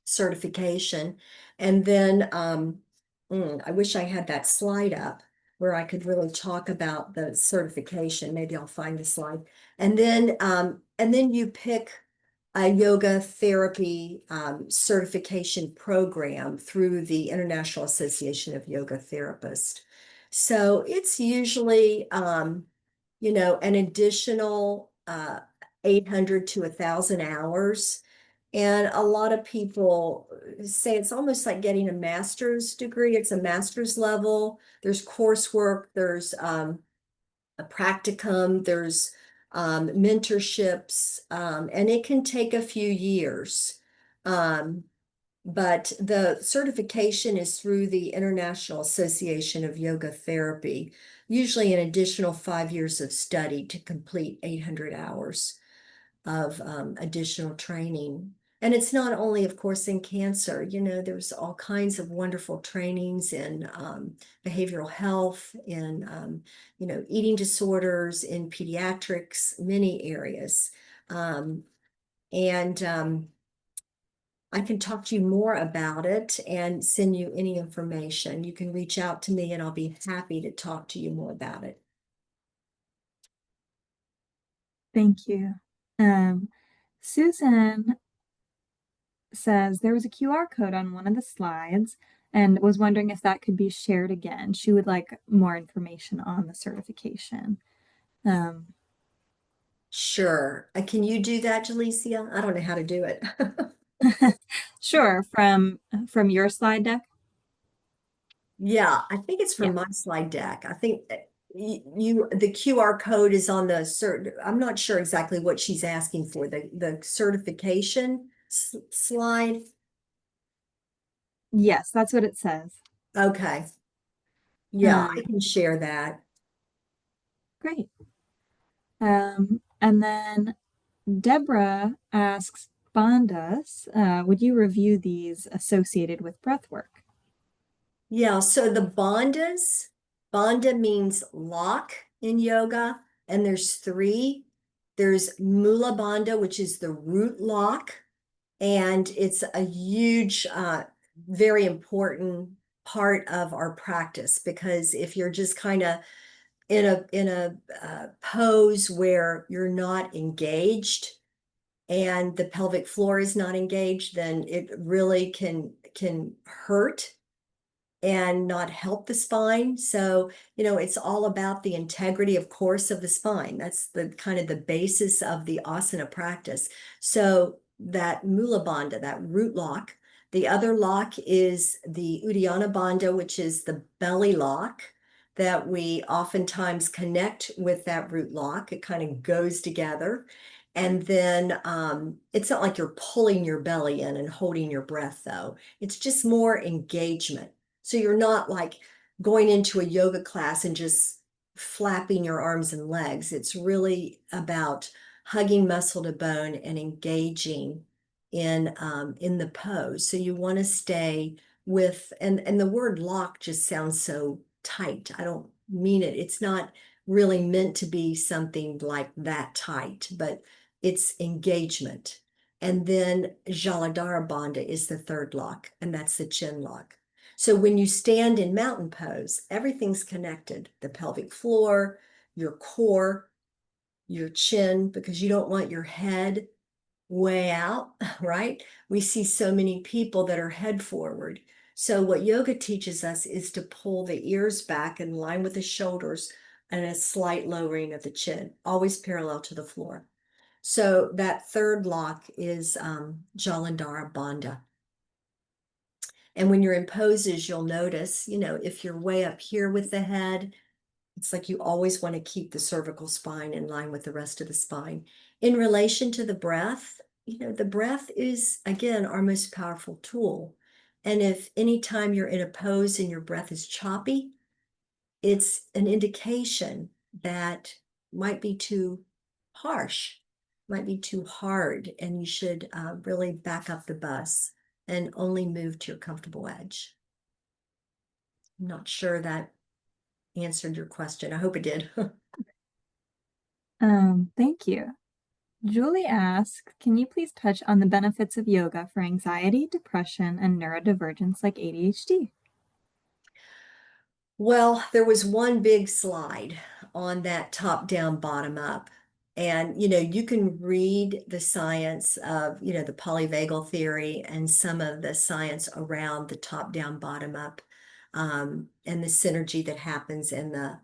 certification. And then I wish I had that slide up where I could really talk about the certification. Maybe I'll find the slide. And then you pick a yoga therapy certification program through the International Association of Yoga Therapists. So it's usually, an additional 800 to 1,000 hours. And a lot of people say it's almost like getting a master's degree. It's a master's level. There's coursework, there's a practicum, there's mentorships, and it can take a few years. Um, but the certification is through the International Association of Yoga Therapy, usually an additional 5 years of study to complete 800 hours of additional training. And it's not only, of course, in cancer, there's all kinds of wonderful trainings in behavioral health, in, eating disorders, in pediatrics, many areas. And I can talk to you more about it and send you any information. You can reach out to me and I'll be happy to talk to you more about it. Thank you. Susan says there was a QR code on one of the slides and was wondering if that could be shared again. She would like more information on the certification. Um, Sure. Can you do that, Jalicia? I don't know how to do it. sure, from your slide deck. Yeah, I think it's Yeah. from my slide deck. I think the QR code is on the cert. I'm not sure exactly what she's asking for, the certification slide. Yes, that's what it says. Okay. Yeah, I Um, can share that. Great. And then Deborah asks Bondas, would you review these associated with breath work? Yeah, so the bandha means lock in yoga, and there's three. There's Mula Bandha, which is the root lock, and it's a huge, very important part of our practice because if you're just kind of in a pose where you're not engaged and the pelvic floor is not engaged, then it really can hurt and not help the spine. So, it's all about the integrity, of course, of the spine. That's the kind of the basis of the asana practice. So that Mula Bandha, that root lock, the other lock is the Uddiyana Bandha, which is the belly lock that we oftentimes connect with that root lock. It kind of goes together. And then it's not like you're pulling your belly in and holding your breath, though. It's just more engagement. So you're not like going into a yoga class and just flapping your arms and legs. It's really about hugging muscle to bone and engaging in the pose. So you want to stay with, and the word lock just sounds so tight. I don't mean it. It's not really meant to be something like that tight, but it's engagement. And then Jaladhara Bandha is the third lock, and that's the chin lock. So when you stand in mountain pose, everything's connected. The pelvic floor, your core, your chin, because you don't want your head way out, right? We see so many people that are head forward. So what yoga teaches us is to pull the ears back in line with the shoulders and a slight lowering of the chin, always parallel to the floor. So that third lock is Jalandhara Bandha. And when you're in poses, you'll notice, if you're way up here with the head, it's like you always want to keep the cervical spine in line with the rest of the spine. In relation to the breath, the breath is, again, our most powerful tool. And if anytime you're in a pose and your breath is choppy, it's an indication that might be too harsh, might be too hard, and you should really back up the bus and only move to your comfortable edge. I'm not sure that answered your question. I hope it did. Thank you. Julie asks, can you please touch on the benefits of yoga for anxiety, depression, and neurodivergence like ADHD? Well, there was one big slide on that top down, bottom up. And, you can read the science of, the polyvagal theory and some of the science around the top down, bottom up, and the synergy that happens and the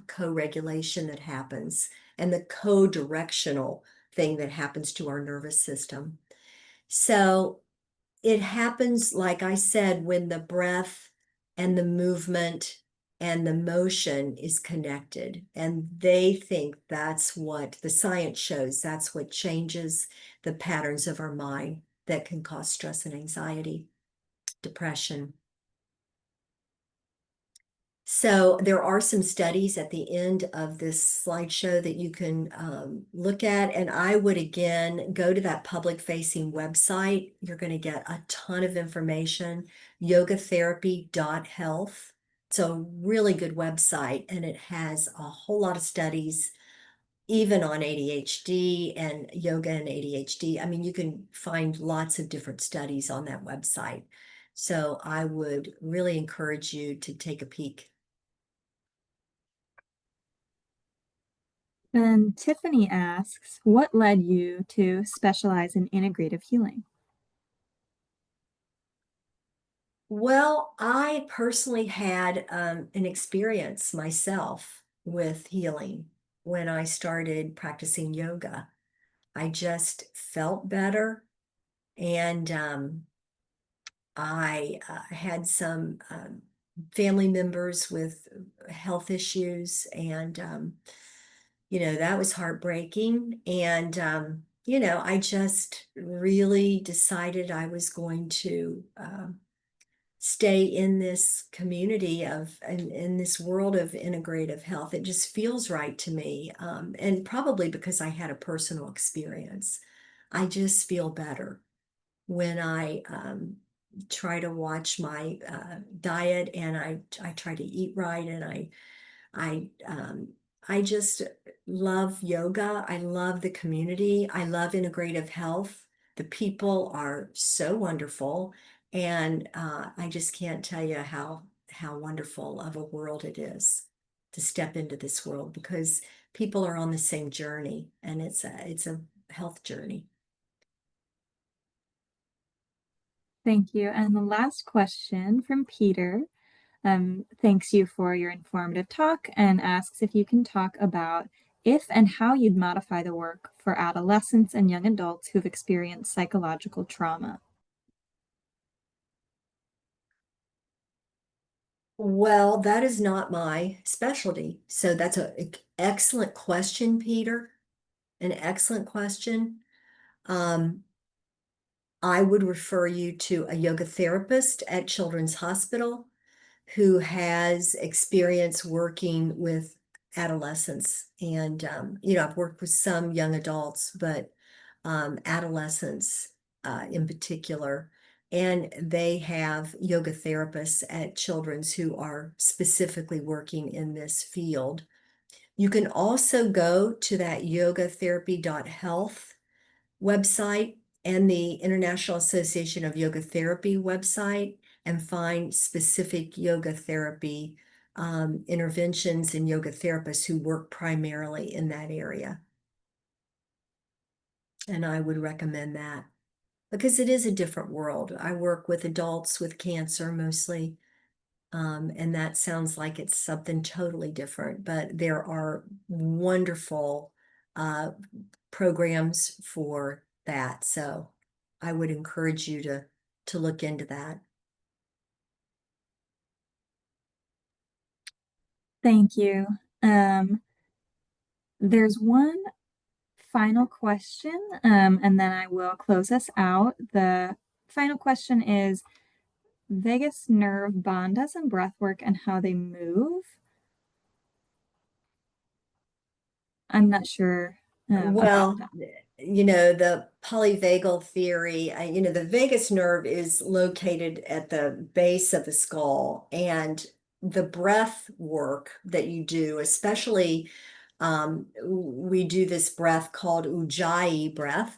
co-regulation that happens and the co-directional thing that happens to our nervous system. So it happens, like I said, when the breath and the movement and the motion is connected. And they think that's what the science shows, that's what changes the patterns of our mind that can cause stress and anxiety, depression. So there are some studies at the end of this slideshow that you can look at. And I would, again, go to that public-facing website. You're going to get a ton of information, yogatherapy.health. It's a really good website, and it has a whole lot of studies, even on ADHD and yoga and ADHD. I mean, you can find lots of different studies on that website. So I would really encourage you to take a peek. And Tiffany asks, what led you to specialize in integrative healing? Well, I personally had an experience myself with healing when I started practicing yoga. I just felt better, and I had some family members with health issues, and that was heartbreaking. And I just really decided I was going to stay in this community of in this world of integrative health. It just feels right to me. And probably because I had a personal experience, I just feel better when I try to watch my diet, and I try to eat right, and I I just love yoga. I love the community. I love integrative health. The people are so wonderful, and I just can't tell you how wonderful of a world it is to step into this world, because people are on the same journey, and it's a health journey. Thank you. And the last question from Peter thanks you for your informative talk and asks if you can talk about if and how you'd modify the work for adolescents and young adults who've experienced psychological trauma. Well, that is not my specialty. So that's an excellent question, Peter. An excellent question. Um, I would refer you to a yoga therapist at Children's Hospital who has experience working with adolescents. And, I've worked with some young adults, but adolescents in particular. And they have yoga therapists at Children's who are specifically working in this field. You can also go to that yogatherapy.health website and the International Association of Yoga Therapy website and find specific yoga therapy interventions and yoga therapists who work primarily in that area. And I would recommend that because it is a different world. I work with adults with cancer mostly. And that sounds like it's something totally different, but there are wonderful uh, programs for that. So I would encourage you to look into that. Thank you. There's one final question, and then I will close us out. The final question is vagus nerve bandhas and breath work and how they move. I'm not sure about Well, that. the polyvagal theory, the vagus nerve is located at the base of the skull, and the breath work that you do, especially we do this breath called Ujjayi breath,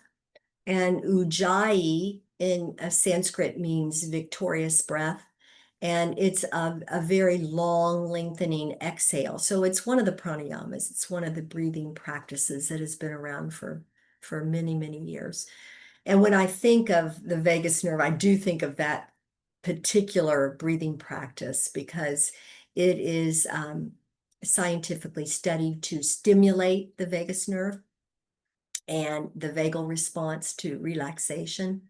and Ujjayi in Sanskrit means victorious breath. And it's a very long, lengthening exhale. So it's one of the pranayamas. It's one of the breathing practices that has been around for many, many years. And when I think of the vagus nerve, I do think of that particular breathing practice because it is scientifically studied to stimulate the vagus nerve and the vagal response to relaxation.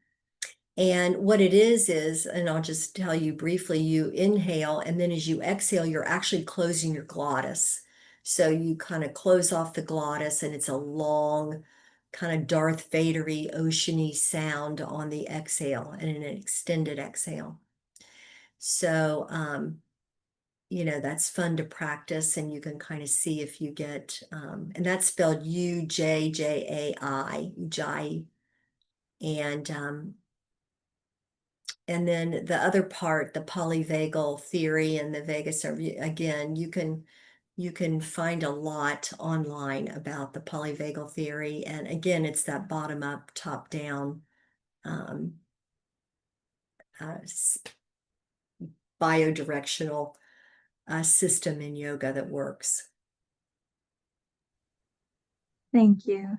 And what it is, and I'll just tell you briefly, you inhale, and then as you exhale, you're actually closing your glottis. So you kind of close off the glottis, and it's a long, kind of Darth Vader-y, oceany sound on the exhale and an extended exhale. So, that's fun to practice, and you can kind of see if you get, and that's spelled Ujjai, Ujjayi. And then the other part, the polyvagal theory and the vagus nerve, again, you can find a lot online about the polyvagal theory. And again, it's that bottom up, top down um, uh, biodirectional system in yoga that works. Thank you.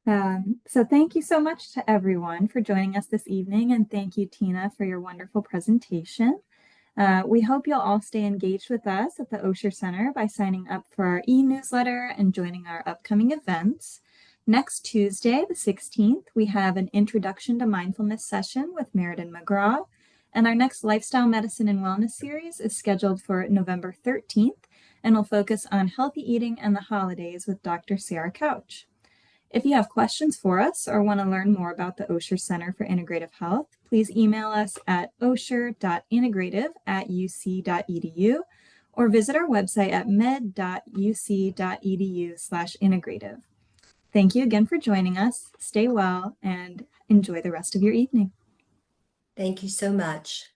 So thank you so much to everyone for joining us this evening, and thank you, Tina, for your wonderful presentation. We hope you'll all stay engaged with us at the Osher Center by signing up for our e-newsletter and joining our upcoming events. Next Tuesday, the 16th, we have an Introduction to Mindfulness session with Meriden McGraw, and our next Lifestyle Medicine and Wellness series is scheduled for November 13th, and will focus on healthy eating and the holidays with Dr. Sarah Couch. If you have questions for us or want to learn more about the Osher Center for Integrative Health, please email us at osher.integrative@uc.edu or visit our website at med.uc.edu/integrative. Thank you again for joining us. Stay well and enjoy the rest of your evening. Thank you so much.